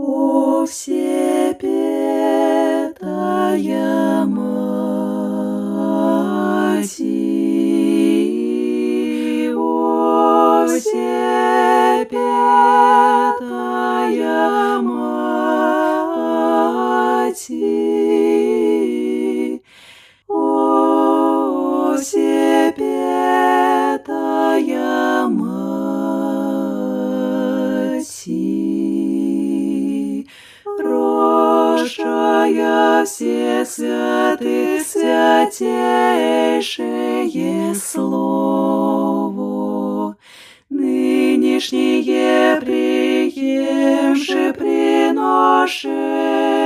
О Всепетая Матерь, о Всепетая Матерь, о Всепетая Матерь, росшая всех святых, святейшее Слово, нынешнее приемше приношение